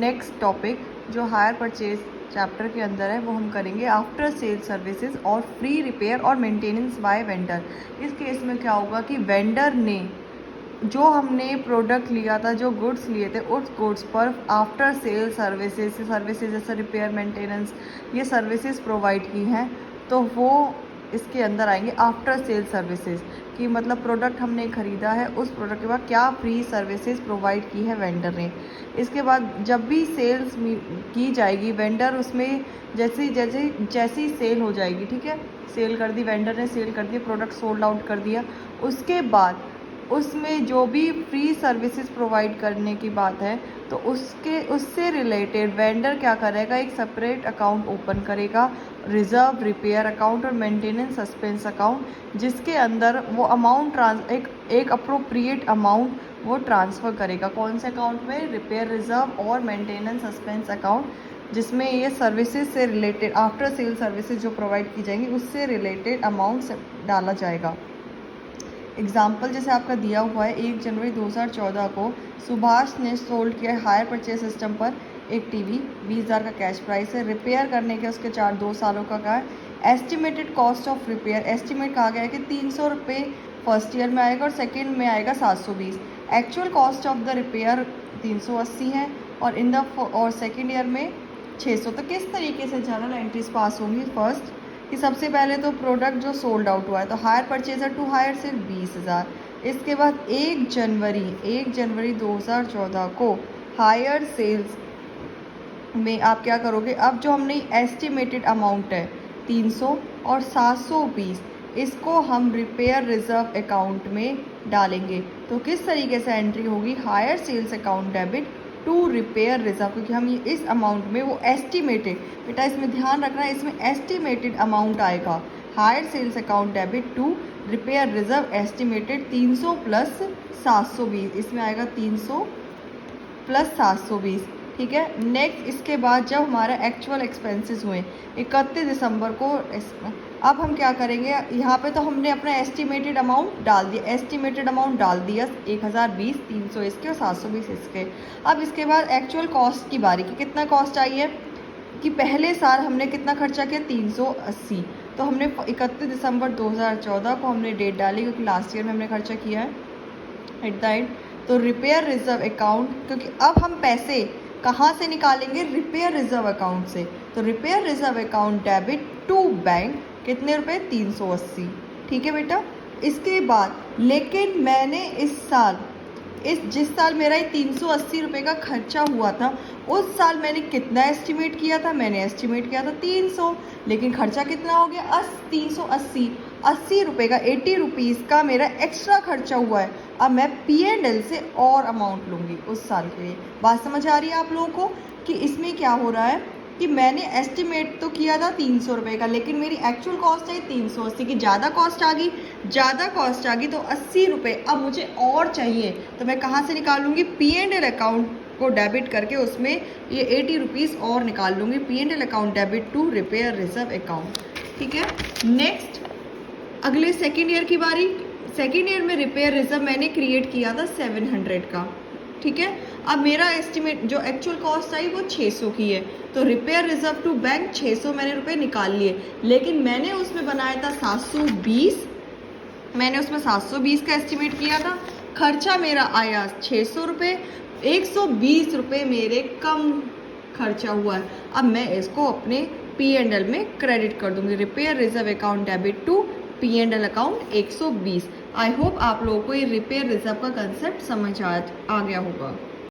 Next topic जो hire purchase chapter के अंदर है वो हम करेंगे आफ्टर सेल सर्विसेज और फ्री रिपेयर और मेंटेनेंस बाय वेंडर। इस केस में क्या होगा कि वेंडर ने जो हमने प्रोडक्ट लिया था, जो गुड्स लिए थे, उस गुड्स पर आफ्टर सेल सर्विसेज जैसे रिपेयर, मेंटेनेंस, ये सर्विसेज प्रोवाइड की हैं, तो वो इसके अंदर आएंगे आफ्टर सेल सर्विसेज कि मतलब प्रोडक्ट हमने ख़रीदा है, उस प्रोडक्ट के बाद क्या फ्री सर्विसेज प्रोवाइड की है वेंडर ने। इसके बाद जब भी सेल्स की जाएगी, वेंडर उसमें जैसी सेल हो जाएगी, ठीक है, सेल कर दी, वेंडर ने सेल कर दी, प्रोडक्ट सोल्ड आउट कर दिया, उसके बाद उसमें जो भी फ्री सर्विसेज प्रोवाइड करने की बात है तो उससे रिलेटेड वेंडर क्या करेगा, एक सेपरेट अकाउंट ओपन करेगा, रिजर्व, रिपेयर अकाउंट और मेंटेनेंस सस्पेंस अकाउंट, जिसके अंदर वो अमाउंट एक अप्रोप्रिएट अमाउंट वो ट्रांसफ़र करेगा। कौन से अकाउंट में? रिपेयर रिजर्व और मेंटेनेंस सस्पेंस अकाउंट, जिसमें ये सर्विसेज से रिलेटेड आफ्टर सेल सर्विसेज जो प्रोवाइड की जाएंगी उससे रिलेटेड अमाउंट डाला जाएगा। एग्जाम्पल जैसे आपका दिया हुआ है, 1 जनवरी 2014 को सुभाष ने सोल्ड किया हायर परचेज सिस्टम पर एक टीवी, 20,000 का कैश प्राइस है, रिपेयर करने के उसके 2 सालों का है। Estimated cost of repair estimate कहा गया है कि 300 रुपये फर्स्ट ईयर में आएगा और सेकेंड में आएगा 720। Actual cost of the repair 380 है और सेकेंड ईयर में 600। तो किस तरीके से जर्नल एंट्रीज पास होंगी? फर्स्ट कि सबसे पहले तो प्रोडक्ट जो सोल्ड आउट हुआ है तो हायर परचेजर टू हायर सिर्फ 20,000। इसके बाद 1 जनवरी 2014 को हायर सेल्स में आप क्या करोगे, अब जो हमने एस्टिमेटेड अमाउंट है 300 और 720, इसको हम रिपेयर रिजर्व अकाउंट में डालेंगे। तो किस तरीके से एंट्री होगी? Hire sales account debit to repair reserve, क्योंकि हम ये इस अमाउंट में वो एस्टिमेटेड, बेटा इसमें ध्यान रखना है, इसमें एस्टिमेटेड अमाउंट आएगा। Hire sales account debit to repair reserve estimated 300 plus 720, इसमें आएगा 300 प्लस 720, ठीक है। नेक्स्ट इसके बाद जब हमारा एक्चुअल एक्सपेंसेस हुए 31 दिसंबर को, अब हम क्या करेंगे, यहाँ पे तो हमने अपना एस्टिमेटेड अमाउंट डाल दिया, 1020, 300 इसके और 720 इसके। अब इसके बाद एक्चुअल कॉस्ट की बारी कि कितना कॉस्ट आई है, कि पहले साल हमने कितना खर्चा किया, 380। तो हमने 31 दिसंबर 2014 को हमने डेट डाली क्योंकि लास्ट ईयर में हमने खर्चा किया है एट द एंड। तो रिपेयर रिजर्व अकाउंट, क्योंकि अब हम पैसे कहाँ से निकालेंगे? रिपेयर रिजर्व अकाउंट से। तो repair reserve account debit to bank, कितने रुपए? 380, ठीक है बेटा। इसके बाद लेकिन मैंने जिस साल मेरा ये 380 रुपये का खर्चा हुआ था, उस साल मैंने कितना एस्टिमेट किया था? मैंने एस्टिमेट किया था 300, लेकिन खर्चा कितना हो गया? 380, 80 रुपये का, 80 रुपीज़ का मेरा एक्स्ट्रा खर्चा हुआ है। अब मैं P&L से और अमाउंट लूँगी उस साल के लिए। बात समझ आ रही है आप लोगों को कि इसमें क्या हो रहा है कि मैंने एस्टिमेट तो किया था 300 रुपये का, लेकिन मेरी एक्चुअल कॉस्ट है 380 की, ज़्यादा कॉस्ट आ गई तो 80 रुपये अब मुझे और चाहिए, तो मैं कहाँ से निकालूंगी? P&L अकाउंट को डेबिट करके उसमें ये 80 रुपीज़ और निकाल लूँगी। P&L account debit to repair reserve account, ठीक है। नेक्स्ट अगले सेकेंड ईयर की बारी। सेकेंड ईयर में रिपेयर रिजर्व मैंने क्रिएट किया था 700 का, ठीक है। अब मेरा एस्टिमेट जो एक्चुअल कॉस्ट आई वो 600 की है, तो रिपेयर रिजर्व टू बैंक 600 मैंने रुपए निकाल लिए, लेकिन मैंने उसमें बनाया था 720, मैंने उसमें 720 का एस्टिमेट किया था। खर्चा मेरा आया 600 रुपये, 120 रुपये मेरे कम खर्चा हुआ है। अब मैं इसको अपने P&L में क्रेडिट कर दूंगी। Repair reserve account debit to P&L account 120। I hope आप लोगों को ये रिपेयर रिजर्व का कंसेप्ट समझ आ गया होगा।